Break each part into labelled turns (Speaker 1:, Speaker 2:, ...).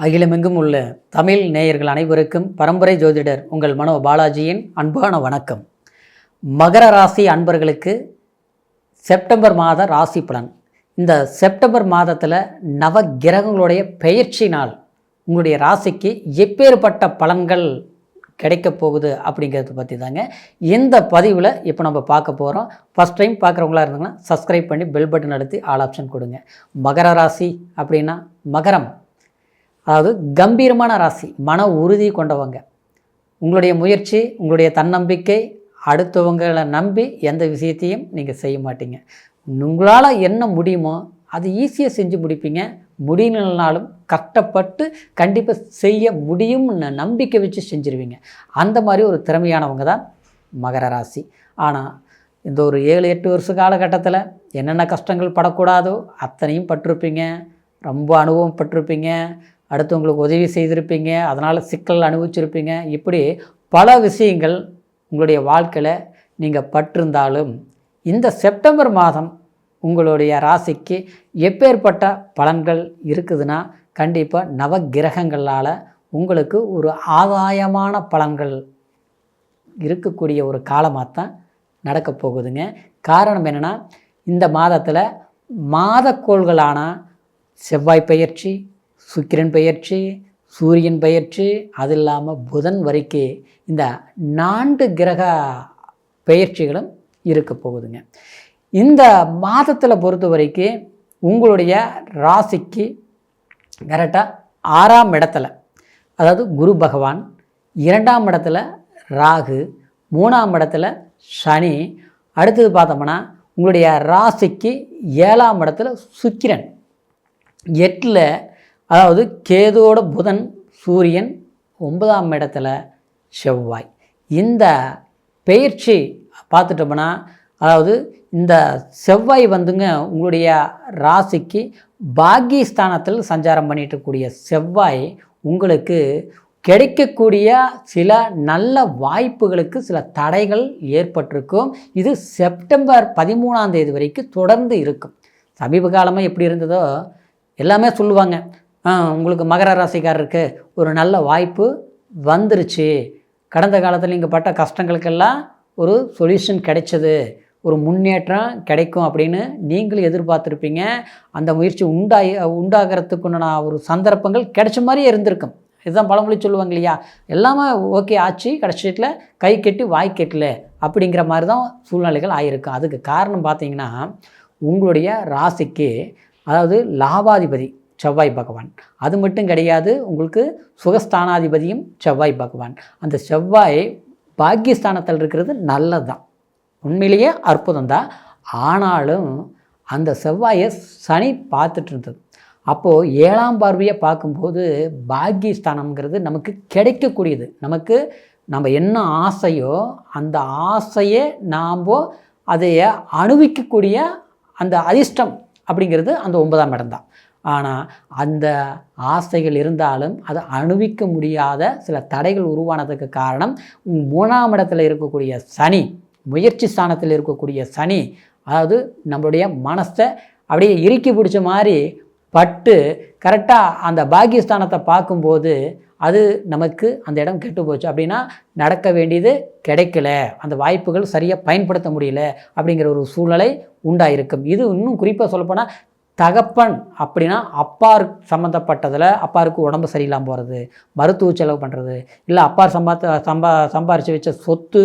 Speaker 1: அகிலமெங்கும் உள்ள தமிழ் நேயர்கள் அனைவருக்கும் பரம்பரை ஜோதிடர் உங்கள் மனோ பாலாஜியின் அன்பான வணக்கம். மகர ராசி அன்பர்களுக்கு செப்டம்பர் மாத ராசி பலன். இந்த செப்டம்பர் மாதத்தில் நவ கிரகங்களுடைய பெயர்ச்சி நாள் உங்களுடைய ராசிக்கு எப்பேற்பட்ட பலன்கள் கிடைக்க போகுது அப்படிங்கிறத பற்றி தாங்க இந்த பதிவில் இப்போ நம்ம பார்க்க போகிறோம். ஃபஸ்ட் டைம் பார்க்குறவங்களா இருந்தாங்கன்னா சப்ஸ்கிரைப் பண்ணி பெல் பட்டன் அழுத்தி ஆல் ஆப்ஷன் கொடுங்க. மகர ராசி அப்படின்னா மகரம், அதாவது கம்பீரமான ராசி, மன உறுதி கொண்டவங்க. உங்களுடைய முயற்சி, உங்களுடைய தன்னம்பிக்கை, அடுத்தவங்களை நம்பி எந்த விஷயத்தையும் நீங்கள் செய்ய மாட்டீங்க. உங்களால் என்ன முடியுமோ அது ஈஸியாக செஞ்சு முடிப்பீங்க. முடியலனாலும் கஷ்டப்பட்டு கண்டிப்பாக செய்ய முடியும்னு நம்பிக்கை வச்சு செஞ்சுருவீங்க. அந்த மாதிரி ஒரு திறமையானவங்க தான் மகர ராசி. ஆனால் இந்த ஒரு 7-8 வருஷ காலகட்டத்தில் என்னென்ன கஷ்டங்கள் படக்கூடாதோ அத்தனையும் பட்டிருப்பீங்க. ரொம்ப அனுபவம் பட்டிருப்பீங்க. அடுத்தவங்களுக்கு உதவி செய்திருப்பீங்க, அதனால் சிக்கல் அனுபவிச்சிருப்பீங்க. இப்படி பல விஷயங்கள் உங்களுடைய வாழ்க்கையில் நீங்கள் பட்டிருந்தாலும் இந்த செப்டம்பர் மாதம் உங்களுடைய ராசிக்கு எப்பேற்பட்ட பலன்கள் இருக்குதுன்னா கண்டிப்பாக நவ கிரகங்களால் உங்களுக்கு ஒரு ஆதாயமான பலன்கள் இருக்கக்கூடிய ஒரு காலமாக தான் நடக்க போகுதுங்க. காரணம் என்னென்னா, இந்த மாதத்தில் மாதக்கோள்களான செவ்வாய் பெயர்ச்சி, சுக்கிரன் பெயர்ச்சி, சூரியன் பெயர்ச்சி, அது இல்லாமல் புதன் வரைக்கும் இந்த 4 கிரக பெயர்ச்சிகளும் இருக்க போகுதுங்க. இந்த மாதத்தில் பொறுத்த வரைக்கும் உங்களுடைய ராசிக்கு கரெக்டாக 6ஆம் இடத்துல, அதாவது குரு பகவான், 2ஆம் இடத்துல ராகு, 3ஆம் இடத்துல சனி, அடுத்தது பார்த்தோம்னா உங்களுடைய ராசிக்கு 7ஆம் இடத்துல சுக்கிரன், 8ல் அதாவது கேதுவோட புதன், சூரியன், 9ஆம் இடத்துல செவ்வாய். இந்த பெயர்ச்சி பார்த்துட்டோம்னா, அதாவது இந்த செவ்வாய் வந்துங்க உங்களுடைய ராசிக்கு பாக்கியஸ்தானத்தில் சஞ்சாரம் பண்ணிட்டுக்கூடிய செவ்வாய் உங்களுக்கு கிடைக்கக்கூடிய சில நல்ல வாய்ப்புகளுக்கு சில தடைகள் ஏற்பட்டிருக்கும். இது செப்டம்பர் 13ஆம் தேதி வரைக்கும் தொடர்ந்து இருக்கும். சமீப காலமாக எப்படி இருந்ததோ எல்லாமே சொல்லுவாங்க, உங்களுக்கு மகர ராசிக்காரருக்கு ஒரு நல்ல வாய்ப்பு வந்துருச்சு, கடந்த காலத்தில் நீங்கள் பட்ட கஷ்டங்களுக்கெல்லாம் ஒரு சொல்யூஷன் கிடைச்சது, ஒரு முன்னேற்றம் கிடைக்கும் அப்படின்னு நீங்களும் எதிர்பார்த்துருப்பீங்க. அந்த முயற்சி உண்டாகிறதுக்குன்னு ஒரு சந்தர்ப்பங்கள் கிடைச்ச மாதிரியே இருந்திருக்கும். இதுதான் பழமொழி சொல்லுவாங்க இல்லையா, எல்லாமே ஓகே ஆச்சு, கடைசியில் கை கெட்டி வாய் கெட்டல அப்படிங்கிற மாதிரி தான் சூழ்நிலைகள் ஆகியிருக்கும். அதுக்கு காரணம் பார்த்தீங்கன்னா, உங்களுடைய ராசிக்கு அதாவது லாபாதிபதி செவ்வாய் பகவான், அது மட்டும் கிடையாது, உங்களுக்கு சுகஸ்தானாதிபதியும் செவ்வாய் பகவான். அந்த செவ்வாய் பாக்கியஸ்தானத்தில் இருக்கிறது நல்லது தான், உண்மையிலேயே அற்புதம் தான். ஆனாலும் அந்த செவ்வாயை சனி பார்த்துட்டு இருந்தது. அப்போது 7ஆம் பார்வையை பார்க்கும்போது பாக்கியஸ்தானம்ங்கிறது நமக்கு கிடைக்கக்கூடியது. நம்ம என்ன ஆசையோ அந்த ஆசையை நாம் அதைய அனுபவிக்கக்கூடிய அந்த அதிர்ஷ்டம் அப்படிங்கிறது அந்த 9ஆம் இடம் தான். ஆனால் அந்த ஆசைகள் இருந்தாலும் அதை அனுபவிக்க முடியாத சில தடைகள் உருவானதுக்கு காரணம் 3ஆம் இடத்துல இருக்கக்கூடிய சனி, முயற்சி ஸ்தானத்தில் இருக்கக்கூடிய சனி, அதாவது நம்மளுடைய மனசை அப்படியே இறுக்கி பிடிச்ச மாதிரி பட்டு கரெக்டாக அந்த பாக்கியஸ்தானத்தை பார்க்கும்போது அது நமக்கு அந்த இடம் கெட்டு போச்சு அப்படின்னா நடக்க வேண்டியது கிடைக்கல, அந்த வாய்ப்புகள் சரியாக பயன்படுத்த முடியல அப்படிங்கிற ஒரு சூழ்நிலை உண்டாயிருக்கும். இது இன்னும் குறிப்பாக சொல்லப்போனால் தகப்பன் அப்படின்னா அப்பார் சம்மந்தப்பட்டதில், அப்பாருக்கு உடம்பு சரியில்லாமல் போகிறது, மருத்துவ செலவு பண்ணுறது, இல்லை அப்பார் சம்பாரித்து வச்ச சொத்து,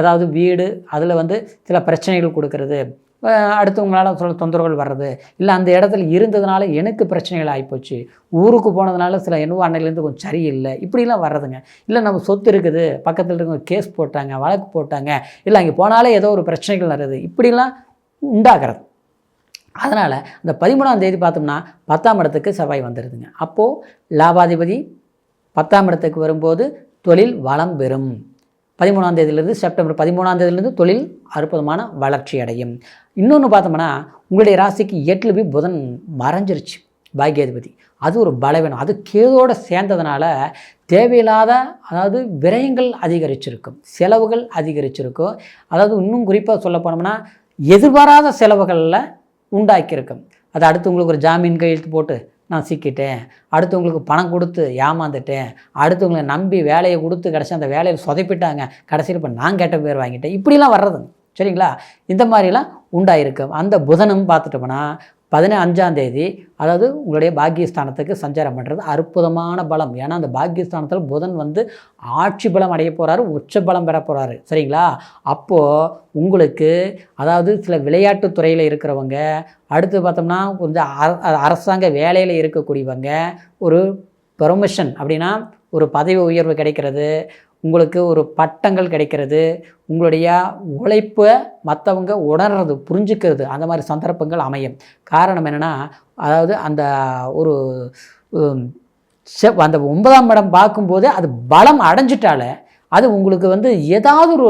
Speaker 1: ஏதாவது வீடு, அதில் சில பிரச்சனைகள் கொடுக்கறது, அடுத்தவங்களால் சில தொந்தரவுகள் வர்றது, இல்லை அந்த இடத்துல இருந்ததுனால எனக்கு பிரச்சனைகள் ஆகிப்போச்சு, ஊருக்கு போனதுனால சில என்னவோ அன்னையிலேருந்து கொஞ்சம் சரியில்லை, இப்படிலாம் வர்றதுங்க. இல்லை நம்ம சொத்து இருக்குது, பக்கத்தில் இருக்கவங்க கேஸ் போட்டாங்க, வழக்கு போட்டாங்க, இல்லை அங்கே போனாலே ஏதோ ஒரு பிரச்சனைகள் வருது, இப்படிலாம் உண்டாகிறது. அதனால் அந்த 13ஆம் தேதி பார்த்தோம்னா 10ஆம் இடத்துக்கு செவ்வாய் வந்துடுதுங்க. அப்போது லாபாதிபதி 10ஆம் இடத்துக்கு வரும்போது தொழில் வளம் பெறும். 13ஆம் தேதியிலேருந்து செப்டம்பர் 13ஆம் தேதியிலேருந்து தொழில் அற்புதமான வளர்ச்சி அடையும். இன்னொன்று பார்த்தோம்னா உங்களுடைய ராசிக்கு 8ல் போய் புதன் மறைஞ்சிருச்சு பாக்கியாதிபதி. அது ஒரு பலவீனம். அது கேதோடு சேர்ந்ததுனால தேவையில்லாத, அதாவது விரயங்கள் அதிகரிச்சிருக்கும், செலவுகள் அதிகரிச்சிருக்கும். அதாவது இன்னும் குறிப்பாக சொல்ல போனோம்னா எதிர்பாராத செலவுகளில் உண்டாக்கியிருக்கும். அது அடுத்து உங்களுக்கு ஒரு ஜாமீன் கையெழுத்து போட்டு நான் சிக்கிட்டேன், அடுத்தவங்களுக்கு பணம் கொடுத்து ஏமாந்துட்டேன், அடுத்தவங்களை நம்பி வேலையை கொடுத்து கடைசி அந்த வேலையில் சொதப்பிட்டாங்க, கடைசியில் இப்போ நான் கெட்ட பேர் வாங்கிட்டேன், இப்படிலாம் வர்றது சரிங்களா. இந்த மாதிரிலாம் உண்டாயிருக்கு. அந்த புதனும் பார்த்துட்டோம்னா 15ஆம் தேதி அதாவது உங்களுடைய பாக்கியஸ்தானத்துக்கு சஞ்சாரம் பண்ணுறது அற்புதமான பலம். ஏன்னா அந்த பாக்கியஸ்தானத்தில் புதன் வந்து ஆட்சி பலம் அடைய போகிறாரு, உச்ச பலம் பெற போகிறாரு சரிங்களா. அப்போது உங்களுக்கு அதாவது சில விளையாட்டு துறையில் இருக்கிறவங்க, அடுத்து பார்த்தோம்னா கொஞ்சம் அரசாங்க வேலையில் இருக்கக்கூடியவங்க, ஒரு ப்ரொமோஷன் அப்படின்னா ஒரு பதவி உயர்வு கிடைக்கிறது, உங்களுக்கு ஒரு பட்டங்கள் கிடைக்கிறது, உங்களுடைய உழைப்பை மற்றவங்க உணர்றது புரிஞ்சுக்கிறது, அந்த மாதிரி சந்தர்ப்பங்கள் அமையும். காரணம் என்னென்னா அதாவது அந்த ஒரு அந்த 9ஆம் இடம் பார்க்கும்போது அது பலம் அடைஞ்சிட்டாலே அது உங்களுக்கு வந்து ஏதாவது ஒரு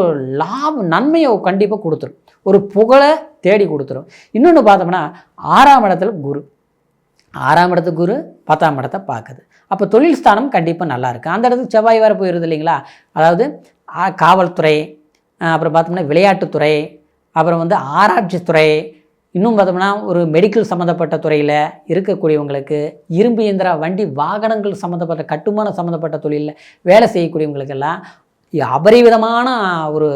Speaker 1: நன்மையை கண்டிப்பாக கொடுத்துரும், ஒரு புகழை தேடி கொடுத்துரும். இன்னொன்று பார்த்தோம்னா 6ஆம் இடத்துல குரு, 6ஆம் இடத்துக்கு குரு 10ஆம் இடத்தை பார்க்குது. அப்போ தொழில் ஸ்தானம் கண்டிப்பாக நல்லாயிருக்கு. அந்த இடத்துக்கு செவ்வாய் வேறு போயிடுது இல்லைங்களா. அதாவது காவல்துறை, அப்புறம் பார்த்தோம்னா விளையாட்டுத்துறை, அப்புறம் வந்து ஆராய்ச்சித்துறை, இன்னும் பார்த்தோம்னா ஒரு மெடிக்கல் சம்மந்தப்பட்ட துறையில் இருக்கக்கூடியவங்களுக்கு, இரும்பு இயந்திர வண்டி வாகனங்கள் சம்மந்தப்பட்ட கட்டுமானம் சம்மந்தப்பட்ட தொழிலில் வேலை செய்யக்கூடியவங்களுக்கெல்லாம் அபரிவிதமான ஒரு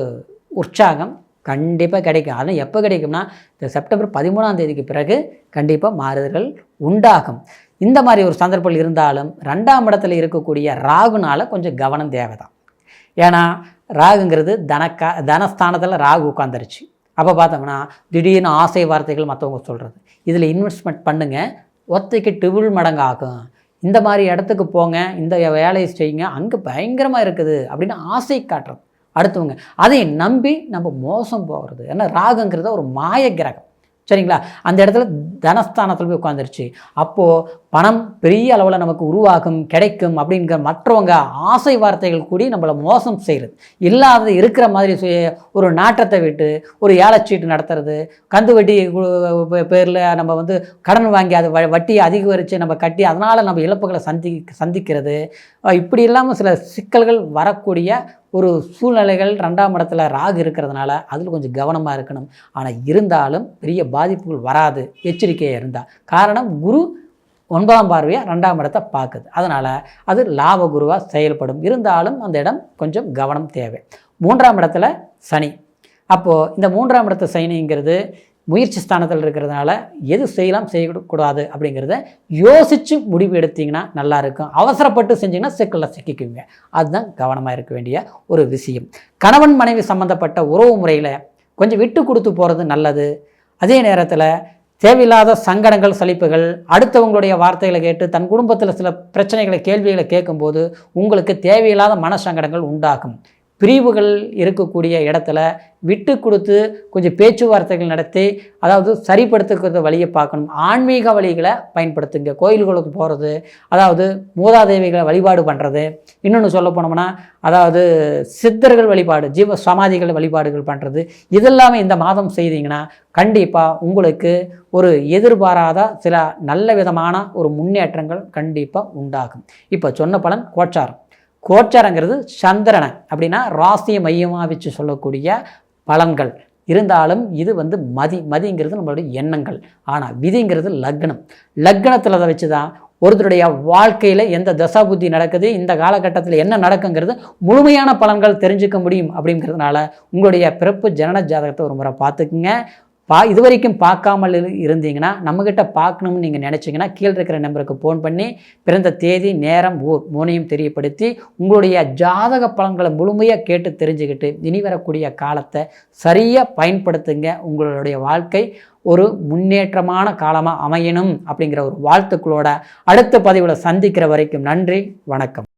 Speaker 1: உற்சாகம் கண்டிப்பாக கிடைக்கும். அதுவும் எப்போ கிடைக்கும்னா இந்த செப்டம்பர் 13ஆம் தேதிக்கு பிறகு கண்டிப்பாக மாறுதல்கள் உண்டாகும். இந்த மாதிரி ஒரு சந்தர்ப்பங்கள் இருந்தாலும் 2ஆம் இடத்துல இருக்கக்கூடிய ராகுனால் கொஞ்சம் கவனம் தேவை தான். ஏன்னா ராகுங்கிறது தனஸ்தானத்தில் ராகு உட்காந்துருச்சு. அப்போ பார்த்தோம்னா திடீர்னு ஆசை வார்த்தைகள் மற்றவங்க சொல்கிறது, இதில் இன்வெஸ்ட்மெண்ட் பண்ணுங்கள், ஒத்தைக்கு டிபிள் மடங்கு ஆகும், இந்த மாதிரி இடத்துக்கு போங்க, இந்த வேலையை செய்யுங்க, அங்கே பயங்கரமாக இருக்குது அப்படின்னு ஆசை காட்டுறது அடுத்தவங்க, அதை நம்பி நம்ம மோசம் போகிறது. ஏன்னா ராகுங்கிறத ஒரு மாய கிரகம் சரிங்களா. அந்த இடத்துல தனஸ்தானத்தில் போய் உட்காந்துருச்சு. அப்போது பணம் பெரிய அளவில் நமக்கு உருவாகும், கிடைக்கும் அப்படிங்கிற மற்றவங்க ஆசை வார்த்தைகள் கூடி நம்மளை மோசம் செய்கிறது, இல்லாத இருக்கிற மாதிரி ஒரு நாட்டத்தை விட்டு ஒரு ஏலச்சீட்டு நடத்துறது, கந்து வட்டி பேரில் நம்ம வந்து கடன் வாங்கி அது வட்டியை அதிகரித்து நம்ம கட்டி அதனால் நம்ம இழப்புகளை சந்திக்கிறது, இப்படி இல்லாமல் சில சிக்கல்கள் வரக்கூடிய ஒரு சூழ்நிலைகள் 2ஆம் இடத்துல ராகு இருக்கிறதுனால அதில் கொஞ்சம் கவனமாக இருக்கணும். ஆனால் இருந்தாலும் பெரிய பாதிப்புகள் வராது, எச்சரிக்கையாக இருந்தால். காரணம் குரு 9ஆம் பார்வையாக 2ஆம் இடத்தை பார்க்குது, அதனால் அது லாப குருவாக செயல்படும். இருந்தாலும் அந்த இடம் கொஞ்சம் கவனம் தேவை. 3ஆம் இடத்துல சனி. அப்போது இந்த 3ஆம் இடத்து சனிங்கிறது முயற்சி ஸ்தானத்தில் இருக்கிறதுனால எது செய்யலாம் செய்யக்கூடாது அப்படிங்கிறத யோசித்து முடிவு எடுத்திங்கன்னா நல்லாயிருக்கும். அவசரப்பட்டு செஞ்சிங்கன்னா சிக்கலில் சிக்கிக்குங்க. அதுதான் கவனமாக இருக்க வேண்டிய ஒரு விஷயம். கணவன் மனைவி சம்மந்தப்பட்ட உறவு முறையில் கொஞ்சம் விட்டு கொடுத்து போகிறது நல்லது. அதே நேரத்தில் தேவையில்லாத சங்கடங்கள் சலிப்புகள், அடுத்தவங்களுடைய வார்த்தைகளை கேட்டு தன் குடும்பத்தில் சில பிரச்சனைகளை கேள்விகளை கேட்கும்போது உங்களுக்கு தேவையில்லாத மனசங்கடங்கள் உண்டாகும். பிரிவுகள் இருக்கக்கூடிய இடத்துல விட்டு கொடுத்து கொஞ்சம் பேச்சுவார்த்தைகள் நடத்தி அதாவது சரிப்படுத்துக்கிற வழியை பார்க்கணும். ஆன்மீக வழிகளை பயன்படுத்துங்க. கோயில்களுக்கு போகிறது, அதாவது மூதாதேவிகளை வழிபாடு பண்ணுறது, இன்னொன்று சொல்ல போனோம்னா அதாவது சித்தர்கள் வழிபாடு, ஜீவ சமாதிகள் வழிபாடுகள் பண்ணுறது, இதெல்லாமே இந்த மாதம் செய்தீங்கன்னா கண்டிப்பாக உங்களுக்கு ஒரு எதிர்பாராத சில நல்ல விதமான ஒரு முன்னேற்றங்கள் கண்டிப்பாக உண்டாகும். இப்போ சொன்ன பலன் கோச்சாரங்கிறது சந்திரனை அப்படின்னா ராசியை மையமாக வச்சு சொல்லக்கூடிய பலன்கள் இருந்தாலும் இது வந்து மதிங்கிறது நம்மளுடைய எண்ணங்கள். ஆனால் விதிங்கிறது லக்னத்தில் அதை வச்சு தான் ஒருத்தருடைய வாழ்க்கையில் எந்த தசா புத்தி நடக்குது, இந்த காலகட்டத்தில் என்ன நடக்குங்கிறது முழுமையான பலன்கள் தெரிஞ்சுக்க முடியும். அப்படிங்கிறதுனால உங்களுடைய பிறப்பு ஜனன ஜாதகத்தை ஒரு முறை பார்த்துக்குங்க. இது வரைக்கும் பார்க்காமல் இருந்தீங்கன்னா நம்மக்கிட்ட பார்க்கணும்னு நீங்கள் நினச்சிங்கன்னா கீழே இருக்கிற நம்பருக்கு ஃபோன் பண்ணி பிறந்த தேதி நேரம் ஊர் 3ஐயும் தெரியப்படுத்தி உங்களுடைய ஜாதக பலன்களை முழுமையாக கேட்டு தெரிஞ்சுக்கிட்டு இனி வரக்கூடிய காலத்தை சரியாக பயன்படுத்துங்க. உங்களுடைய வாழ்க்கை ஒரு முன்னேற்றமான காலமாக அமையணும் அப்படிங்கிற ஒரு வாழ்த்துக்களோட அடுத்த பதிவில் சந்திக்கிற வரைக்கும் நன்றி, வணக்கம்.